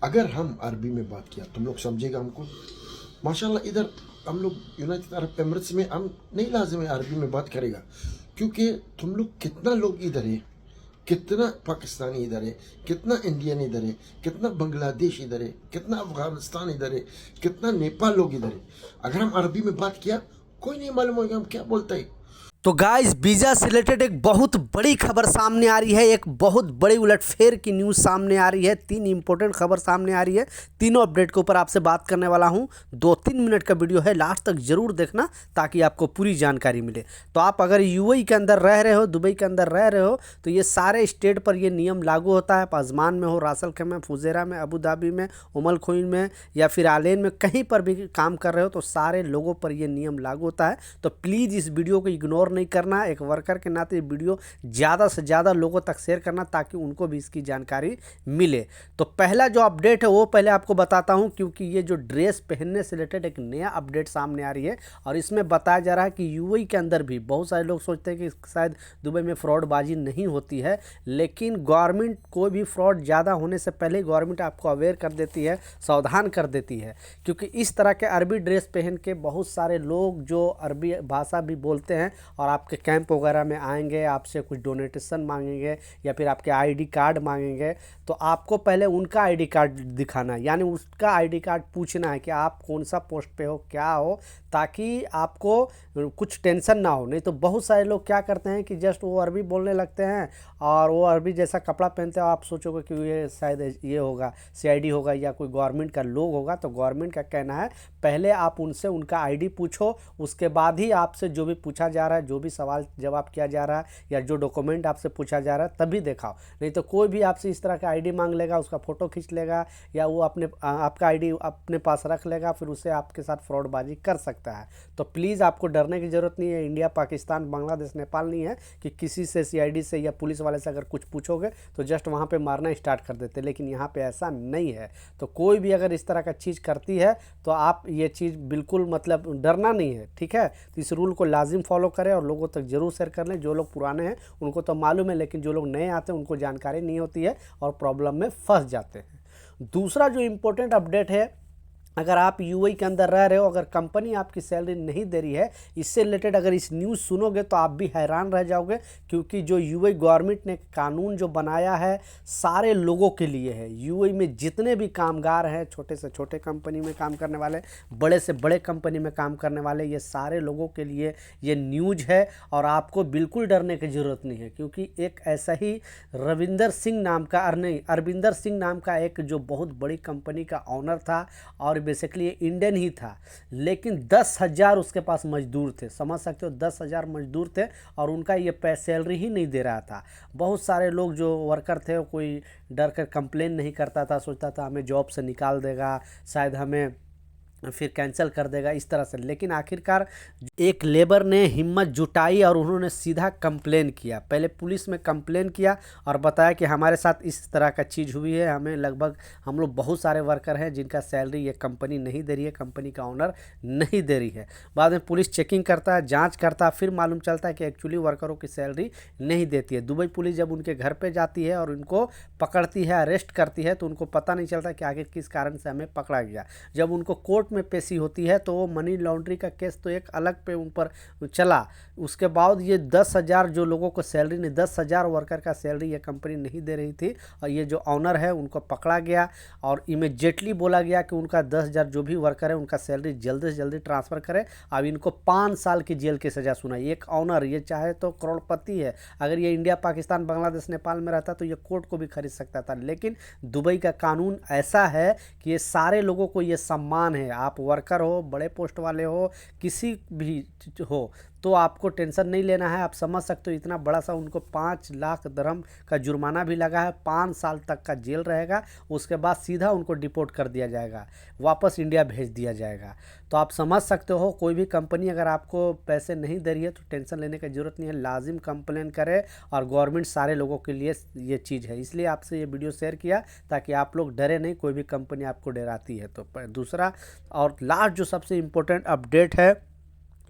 अगर हम अरबी में बात किया तुम लोग समझेगा हमको। माशाल्लाह इधर हम लोग यूनाइटेड अरब एमिरेट्स में हम नहीं लाजिम है अरबी में बात करेगा, क्योंकि तुम लोग कितना लोग इधर है, कितना पाकिस्तानी इधर है, कितना इंडियन इधर है, कितना बांग्लादेश इधर है, कितना अफगानिस्तान इधर है, कितना नेपाल लोग इधर है। अगर हम अरबी में बात किया कोई नहीं मालूम होगा हम क्या बोलते हैं। तो गाइस वीज़ा से रिलेटेड एक बहुत बड़ी खबर सामने आ रही है, एक बहुत बड़ी उलटफेर की न्यूज़ सामने आ रही है। 3 इंपॉर्टेंट खबर सामने आ रही है, तीनों अपडेट के ऊपर आपसे बात करने वाला हूं। 2-3 मिनट का वीडियो है, लास्ट तक जरूर देखना ताकि आपको पूरी जानकारी मिले। तो आप अगर यूएई के अंदर रह रहे हो, दुबई के अंदर रह रहे हो, तो ये सारे स्टेट पर ये नियम लागू होता है। अजमान में हो, रासल खैमा में, फुजेरा में, अबू धाबी में, उमल खुइन में या फिर आलेन में, कहीं पर भी काम कर रहे हो तो सारे लोगों पर ये नियम लागू होता है। तो प्लीज़ इस वीडियो को इग्नोर नहीं करना, एक वर्कर के नाते वीडियो ज़्यादा से ज़्यादा लोगों तक शेयर करना ताकि उनको भी इसकी जानकारी मिले। तो पहला जो अपडेट है वो पहले आपको बताता हूं, क्योंकि ये जो ड्रेस पहनने से रिलेटेड एक नया अपडेट सामने आ रही है और इसमें बताया जा रहा है कि यूएई के अंदर भी बहुत सारे लोग सोचते हैं कि शायद दुबई में फ्रॉडबाजी नहीं होती है, लेकिन गवर्नमेंट कोई भी फ्रॉड ज़्यादा होने से पहले गवर्नमेंट आपको अवेयर कर देती है, सावधान कर देती है। क्योंकि इस तरह के अरबी ड्रेस पहन के बहुत सारे लोग जो अरबी भाषा भी बोलते हैं और आपके कैंप वगैरह में आएंगे, आपसे कुछ डोनेटेशन मांगेंगे या फिर आपके आईडी कार्ड मांगेंगे, तो आपको पहले उनका आईडी कार्ड दिखाना है, यानी उसका आईडी कार्ड पूछना है कि आप कौन सा पोस्ट पे हो, क्या हो, ताकि आपको कुछ टेंशन ना हो। नहीं तो बहुत सारे लोग क्या करते हैं कि जस्ट वो अरबी बोलने लगते हैं और वो अरबी जैसा कपड़ा पहनते हो, आप सोचोगे कि ये शायद ये होगा, सीआईडी होगा या कोई गवर्नमेंट का लोग होगा। तो गवर्नमेंट का कहना है पहले आप उनसे उनका आईडी पूछो, उसके बाद ही आपसे जो भी पूछा जा रहा है, जो भी सवाल जवाब किया जा रहा है या जो डॉक्यूमेंट आपसे पूछा जा रहा है तभी दिखाओ। नहीं तो कोई भी आपसे इस तरह का आईडी मांग लेगा, उसका फ़ोटो खींच लेगा या वो आपका आईडी अपने पास रख लेगा, फिर उसे आपके साथ फ्रॉडबाजी कर सकता है। तो प्लीज़ आपको डरने की ज़रूरत नहीं है। इंडिया, पाकिस्तान, बांग्लादेश, नेपाल नहीं है कि किसी से सीआईडी से या पुलिस वाले से अगर कुछ पूछोगे तो जस्ट वहाँ पे मारना स्टार्ट कर देते, लेकिन यहाँ पे ऐसा नहीं है। तो कोई भी अगर इस तरह का चीज़ करती है तो आप ये चीज़ बिल्कुल मतलब डरना नहीं है, ठीक है। तो इस रूल को लाजिम फॉलो करें और लोगों तक जरूर शेयर कर लें। जो लोग पुराने हैं उनको तो मालूम है, लेकिन जो लोग नए आते हैं उनको जानकारी नहीं होती है और प्रॉब्लम में फंस जाते हैं। दूसरा जो इम्पोर्टेंट अपडेट है, अगर आप यूएई के अंदर रह रहे हो, अगर कंपनी आपकी सैलरी नहीं दे रही है, इससे रिलेटेड अगर इस न्यूज़ सुनोगे तो आप भी हैरान रह जाओगे। क्योंकि जो यूएई गवर्नमेंट ने कानून जो बनाया है सारे लोगों के लिए है। यूएई में जितने भी कामगार हैं, छोटे से छोटे कंपनी में काम करने वाले, बड़े से बड़े कंपनी में काम करने वाले, ये सारे लोगों के लिए ये न्यूज़ है और आपको बिल्कुल डरने की ज़रूरत नहीं है। क्योंकि एक ऐसा ही रविंदर सिंह नाम का अरविंदर सिंह नाम का एक जो बहुत बड़ी कंपनी का ऑनर था और बेसिकली ये इंडियन ही था, लेकिन 10,000 उसके पास मजदूर थे। समझ सकते हो, 10,000 मजदूर थे और उनका ये सैलरी ही नहीं दे रहा था। बहुत सारे लोग जो वर्कर थे कोई डर कर कंप्लेन नहीं करता था, सोचता था हमें जॉब से निकाल देगा, शायद हमें फिर कैंसिल कर देगा, इस तरह से। लेकिन आखिरकार एक लेबर ने हिम्मत जुटाई और उन्होंने सीधा कंप्लेन किया। पहले पुलिस में कंप्लेन किया और बताया कि हमारे साथ इस तरह का चीज़ हुई है, हमें लगभग हम लोग बहुत सारे वर्कर हैं जिनका सैलरी ये कंपनी नहीं दे रही है, कंपनी का ऑनर नहीं दे रही है। बाद में पुलिस चेकिंग करता है, जाँच करता है, फिर मालूम चलता है कि एक्चुअली वर्करों की सैलरी नहीं देती है। दुबई पुलिस जब उनके घर पर जाती है और उनको पकड़ती है, अरेस्ट करती है, तो उनको पता नहीं चलता कि आखिर किस कारण से हमें पकड़ा गया। जब उनको कोर्ट में पेशी होती है तो वो मनी लॉन्ड्रिंग का केस तो एक अलग पे उन पर चला। उसके बाद ये 10,000 जो लोगों को सैलरी नहीं, 10,000 वर्कर का सैलरी ये कंपनी नहीं दे रही थी और ये जो ऑनर है उनको पकड़ा गया और इमीडिएटली बोला गया कि उनका 10,000 जो भी वर्कर है उनका सैलरी जल्दी से जल्दी ट्रांसफ़र करें। अब इनको 5 साल की जेल की सज़ा सुनाई। एक ऑनर, ये चाहे तो करोड़पति है, अगर ये इंडिया, पाकिस्तान, बांग्लादेश, नेपाल में रहता तो ये कोर्ट को भी खरीद सकता था। लेकिन दुबई का कानून ऐसा है कि ये सारे लोगों को ये सम्मान है। आप वर्कर हो, बड़े पोस्ट वाले हो, किसी भी हो, तो आपको टेंशन नहीं लेना है। आप समझ सकते हो इतना बड़ा सा उनको 5 लाख दिरहम का जुर्माना भी लगा है, 5 साल तक का जेल रहेगा। उसके बाद सीधा उनको डिपोर्ट कर दिया जाएगा, वापस इंडिया भेज दिया जाएगा। तो आप समझ सकते हो कोई भी कंपनी अगर आपको पैसे नहीं दे रही है तो टेंशन लेने की ज़रूरत नहीं है, लाजिम कंप्लेन करें। और गवर्नमेंट सारे लोगों के लिए ये चीज़ है, इसलिए आपसे ये वीडियो शेयर किया ताकि आप लोग डरे नहीं, कोई भी कंपनी आपको डराती है तो। दूसरा और लास्ट जो सबसे इम्पोर्टेंट अपडेट है,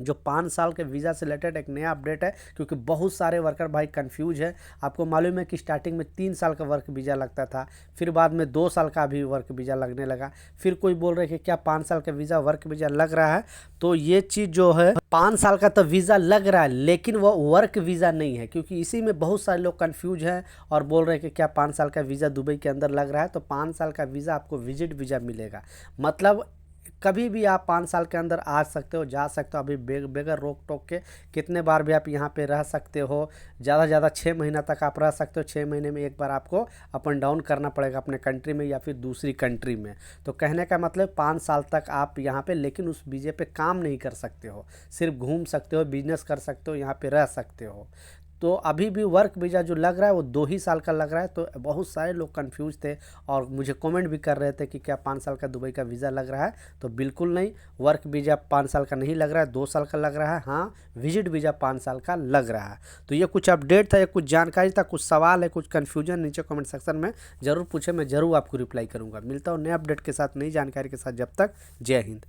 जो 5 साल के वीज़ा से रिलेटेड एक नया अपडेट है, क्योंकि बहुत सारे वर्कर भाई कंफ्यूज है। आपको मालूम है कि स्टार्टिंग में 3 साल का वर्क वीज़ा लगता था, फिर बाद में 2 साल का भी वर्क वीज़ा लगने लगा, फिर कोई बोल रहे कि क्या 5 साल का वीज़ा वर्क वीज़ा लग रहा है। तो ये चीज़ जो है 5 साल का तो वीज़ा लग रहा है, लेकिन वो वर्क वीज़ा नहीं है, क्योंकि इसी में बहुत सारे लोग कंफ्यूज हैं और बोल रहे हैं कि क्या 5 साल का वीज़ा दुबई के अंदर लग रहा है। तो 5 साल का वीज़ा आपको विजिट वीज़ा मिलेगा, मतलब कभी भी आप 5 साल के अंदर आ सकते हो, जा सकते हो, अभी बगैर रोक टोक के कितने बार भी आप यहाँ पे रह सकते हो। ज़्यादा से ज़्यादा 6 महीना तक आप रह सकते हो। 6 महीने में एक बार आपको अप एंड डाउन करना पड़ेगा अपने कंट्री में या फिर दूसरी कंट्री में। तो कहने का मतलब 5 साल तक आप यहाँ पे, लेकिन उस वीज़े पे काम नहीं कर सकते हो, सिर्फ घूम सकते हो, बिजनेस कर सकते हो, यहाँ पे रह सकते हो। तो अभी भी वर्क वीज़ा जो लग रहा है वो 2 ही साल का लग रहा है। तो बहुत सारे लोग कंफ्यूज थे और मुझे कमेंट भी कर रहे थे कि क्या 5 साल का दुबई का वीज़ा लग रहा है। तो बिल्कुल नहीं, वर्क वीज़ा 5 साल का नहीं लग रहा है, 2 साल का लग रहा है। हाँ, विजिट वीज़ा 5 साल का लग रहा है। तो ये कुछ अपडेट था, ये कुछ जानकारी था, कुछ सवाल है, कुछ कन्फ्यूजन नीचे कमेंट सेक्शन में ज़रूर पूछे, मैं ज़रूर आपको रिप्लाई करूँगा। मिलता हूँ नए अपडेट के साथ, नई जानकारी के साथ। जब तक जय हिंद।